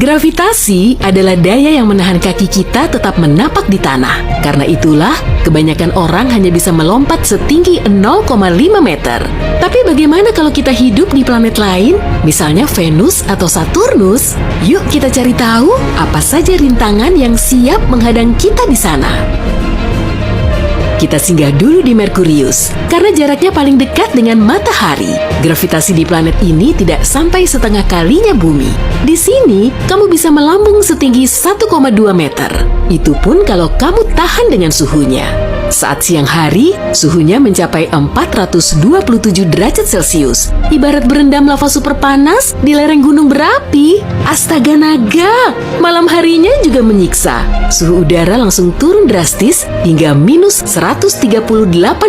Gravitasi adalah daya yang menahan kaki kita tetap menapak di tanah. Karena itulah, kebanyakan orang hanya bisa melompat setinggi 0,5 meter. Tapi bagaimana kalau kita hidup di planet lain, misalnya Venus atau Saturnus? Yuk kita cari tahu apa saja rintangan yang siap menghadang kita di sana. Kita singgah dulu di Merkurius, karena jaraknya paling dekat dengan matahari. Gravitasi di planet ini tidak sampai setengah kalinya bumi. Di sini, kamu bisa melambung setinggi 1,2 meter. Itu pun kalau kamu tahan dengan suhunya. Saat siang hari, suhunya mencapai 427 derajat Celcius. Ibarat berendam lava super panas di lereng gunung berapi. Astaga naga, malam harinya juga menyiksa. Suhu udara langsung turun drastis hingga minus 138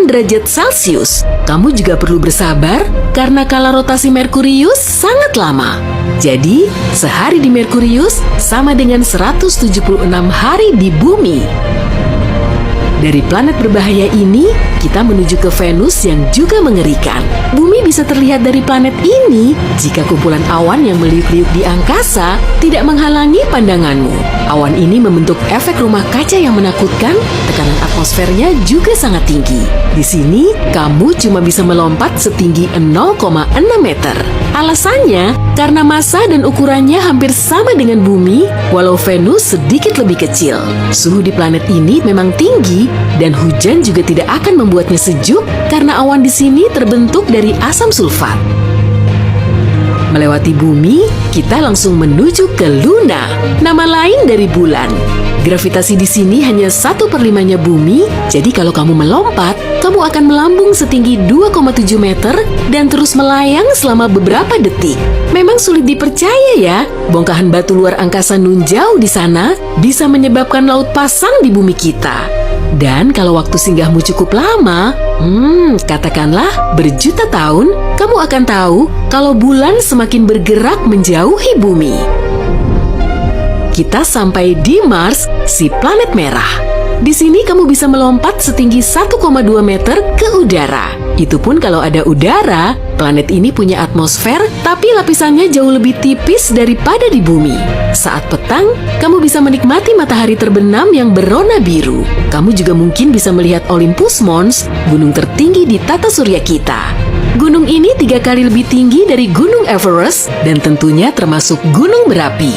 derajat Celcius. Kamu juga perlu bersabar karena kala rotasi Merkurius sangat lama. Jadi, sehari di Merkurius sama dengan 176 hari di bumi. Dari planet berbahaya ini, kita menuju ke Venus yang juga mengerikan. Bumi bisa terlihat dari planet ini jika kumpulan awan yang meliuk-liuk di angkasa tidak menghalangi pandanganmu. Awan ini membentuk efek rumah kaca yang menakutkan, tekanan atmosfernya juga sangat tinggi. Di sini, kamu cuma bisa melompat setinggi 0,6 meter. Alasannya, karena massa dan ukurannya hampir sama dengan bumi, walau Venus sedikit lebih kecil. Suhu di planet ini memang tinggi, dan hujan juga tidak akan membuatnya sejuk karena awan di sini terbentuk dari asam sulfat. Melewati bumi, kita langsung menuju ke Luna, nama lain dari bulan. Gravitasi di sini hanya 1/5-nya bumi, jadi kalau kamu melompat, kamu akan melambung setinggi 2,7 meter dan terus melayang selama beberapa detik. Memang sulit dipercaya ya, bongkahan batu luar angkasa nun jauh di sana bisa menyebabkan laut pasang di bumi kita. Dan kalau waktu singgahmu cukup lama, katakanlah berjuta tahun, kamu akan tahu kalau bulan semakin bergerak menjauhi bumi. Kita sampai di Mars, si planet merah. Di sini kamu bisa melompat setinggi 1,2 meter ke udara. Itu pun kalau ada udara. Planet ini punya atmosfer, tapi lapisannya jauh lebih tipis daripada di bumi. Saat petang, kamu bisa menikmati matahari terbenam yang berwarna biru. Kamu juga mungkin bisa melihat Olympus Mons, gunung tertinggi di tata surya kita. Gunung ini 3 kali lebih tinggi dari Gunung Everest dan tentunya termasuk gunung berapi.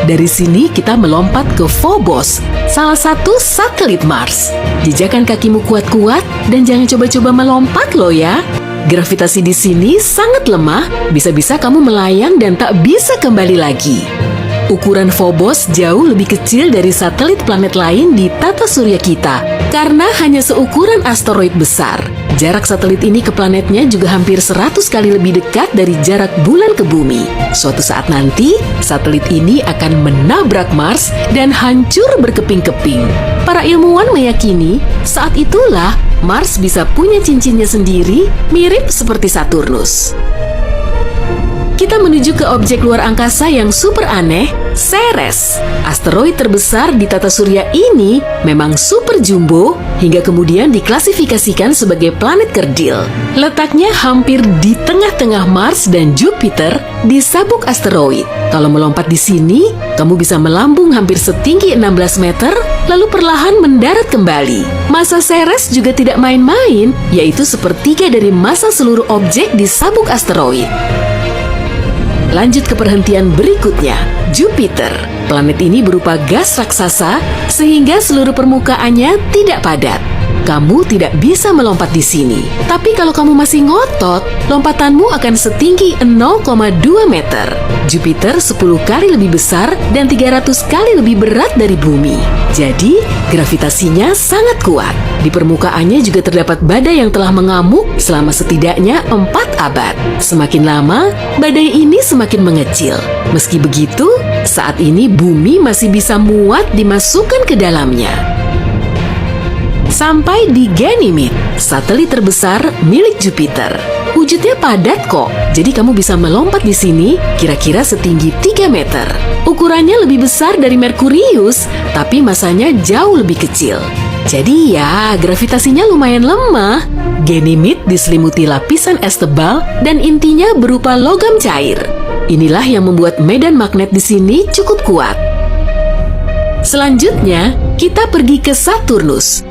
Dari sini kita melompat ke Phobos, salah satu satelit Mars. Jejakkan kakimu kuat-kuat dan jangan coba-coba melompat loh ya. Gravitasi di sini sangat lemah, bisa-bisa kamu melayang dan tak bisa kembali lagi. Ukuran Phobos jauh lebih kecil dari satelit planet lain di tata surya kita, karena hanya seukuran asteroid besar. Jarak satelit ini ke planetnya juga hampir 100 kali lebih dekat dari jarak bulan ke bumi. Suatu saat nanti, satelit ini akan menabrak Mars dan hancur berkeping-keping. Para ilmuwan meyakini, saat itulah Mars bisa punya cincinnya sendiri, mirip seperti Saturnus. Kita menuju ke objek luar angkasa yang super aneh, Ceres. Asteroid terbesar di tata surya ini memang super jumbo hingga kemudian diklasifikasikan sebagai planet kerdil. Letaknya hampir di tengah-tengah Mars dan Jupiter di sabuk asteroid. Kalau melompat di sini, kamu bisa melambung hampir setinggi 16 meter, lalu perlahan mendarat kembali. Massa Ceres juga tidak main-main, yaitu sepertiga dari massa seluruh objek di sabuk asteroid. Lanjut ke perhentian berikutnya, Jupiter. Planet ini berupa gas raksasa sehingga seluruh permukaannya tidak padat. Kamu tidak bisa melompat di sini. Tapi kalau kamu masih ngotot, lompatanmu akan setinggi 0,2 meter. Jupiter 10 kali lebih besar dan 300 kali lebih berat dari bumi. Jadi, gravitasinya sangat kuat. Di permukaannya juga terdapat badai yang telah mengamuk selama setidaknya 4 abad. Semakin lama, badai ini semakin mengecil. Meski begitu, saat ini bumi masih bisa muat dimasukkan ke dalamnya. Sampai di Ganymede, satelit terbesar milik Jupiter. Wujudnya padat kok, jadi kamu bisa melompat di sini kira-kira setinggi 3 meter. Ukurannya lebih besar dari Merkurius, tapi masanya jauh lebih kecil. Jadi ya, gravitasinya lumayan lemah. Ganymede diselimuti lapisan es tebal dan intinya berupa logam cair. Inilah yang membuat medan magnet di sini cukup kuat. Selanjutnya, kita pergi ke Saturnus.